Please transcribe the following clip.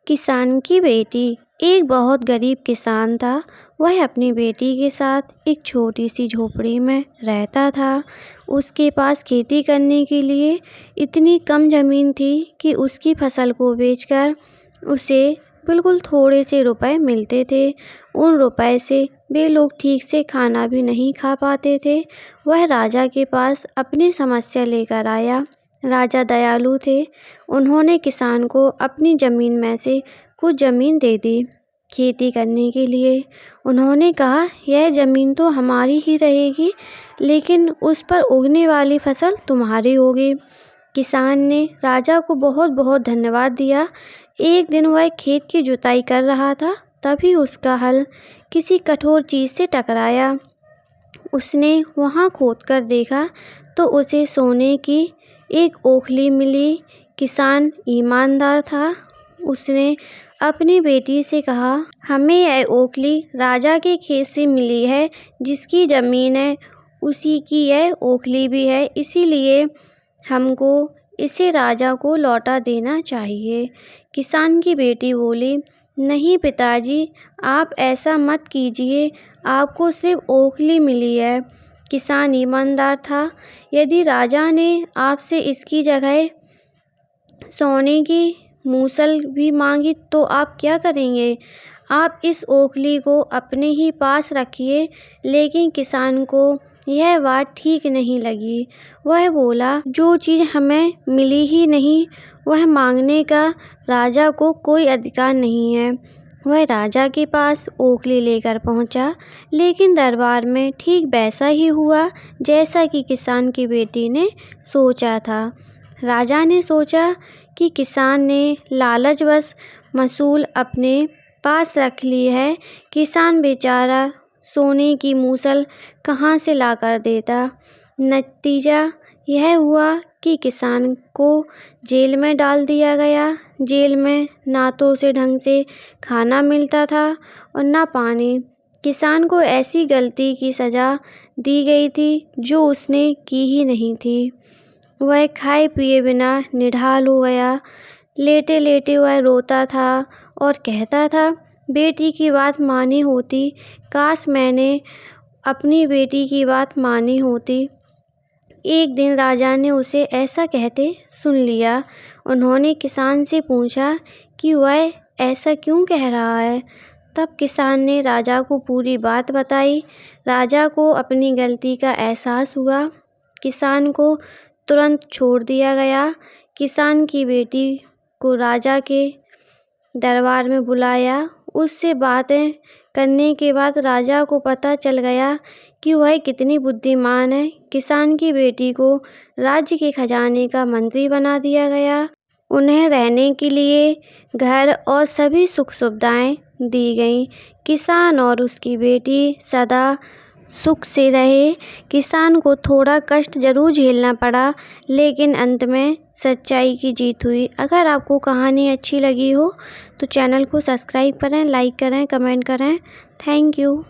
किसान की बेटी। एक बहुत गरीब किसान था। वह अपनी बेटी के साथ एक छोटी सी झोपड़ी में रहता था। उसके पास खेती करने के लिए इतनी कम ज़मीन थी कि उसकी फसल को बेचकर उसे बिल्कुल थोड़े से रुपए मिलते थे। उन रुपए से वे लोग ठीक से खाना भी नहीं खा पाते थे। वह राजा के पास अपनी समस्या लेकर आया। राजा दयालु थे। उन्होंने किसान को अपनी ज़मीन में से कुछ ज़मीन दे दी खेती करने के लिए। उन्होंने कहा, यह ज़मीन तो हमारी ही रहेगी, लेकिन उस पर उगने वाली फसल तुम्हारी होगी। किसान ने राजा को बहुत बहुत धन्यवाद दिया। एक दिन वह खेत की जुताई कर रहा था, तभी उसका हल किसी कठोर चीज़ से टकराया। उसने वहाँ खोदकर देखा तो उसे सोने की एक ओखली मिली। किसान ईमानदार था। उसने अपनी बेटी से कहा, हमें यह ओखली राजा के खेत से मिली है। जिसकी ज़मीन है उसी की यह ओखली भी है, इसीलिए हमको इसे राजा को लौटा देना चाहिए। किसान की बेटी बोली, नहीं पिताजी, आप ऐसा मत कीजिए, आपको सिर्फ ओखली मिली है। किसान ईमानदार था। यदि राजा ने आपसे इसकी जगह सोने की मूसल भी मांगी तो आप क्या करेंगे? आप इस ओखली को अपने ही पास रखिए। लेकिन किसान को यह बात ठीक नहीं लगी। वह बोला, जो चीज़ हमें मिली ही नहीं, वह मांगने का राजा को कोई अधिकार नहीं है। वह राजा के पास ओखली लेकर पहुंचा, लेकिन दरबार में ठीक वैसा ही हुआ जैसा कि किसान की बेटी ने सोचा था। राजा ने सोचा कि किसान ने लालचवश मूसल अपने पास रख ली है। किसान बेचारा सोने की मूसल कहाँ से लाकर देता। नतीजा यह हुआ कि किसान को जेल में डाल दिया गया। जेल में ना तो उसे ढंग से खाना मिलता था और ना पानी। किसान को ऐसी गलती की सज़ा दी गई थी जो उसने की ही नहीं थी। वह खाए पिए बिना निढाल हो गया। लेटे लेटे वह रोता था और कहता था, बेटी की बात मानी होती, काश मैंने अपनी बेटी की बात मानी होती। एक दिन राजा ने उसे ऐसा कहते सुन लिया। उन्होंने किसान से पूछा कि वह ऐसा क्यों कह रहा है। तब किसान ने राजा को पूरी बात बताई। राजा को अपनी गलती का एहसास हुआ। किसान को तुरंत छोड़ दिया गया। किसान की बेटी को राजा के दरबार में बुलाया। उससे बातें करने के बाद राजा को पता चल गया कि वह कितनी बुद्धिमान है। किसान की बेटी को राज्य के खजाने का मंत्री बना दिया गया। उन्हें रहने के लिए घर और सभी सुख सुविधाएं दी गईं। किसान और उसकी बेटी सदा सुख से रहे। किसान को थोड़ा कष्ट ज़रूर झेलना पड़ा, लेकिन अंत में सच्चाई की जीत हुई। अगर आपको कहानी अच्छी लगी हो तो चैनल को सब्सक्राइब करें, लाइक करें, कमेंट करें। Thank you.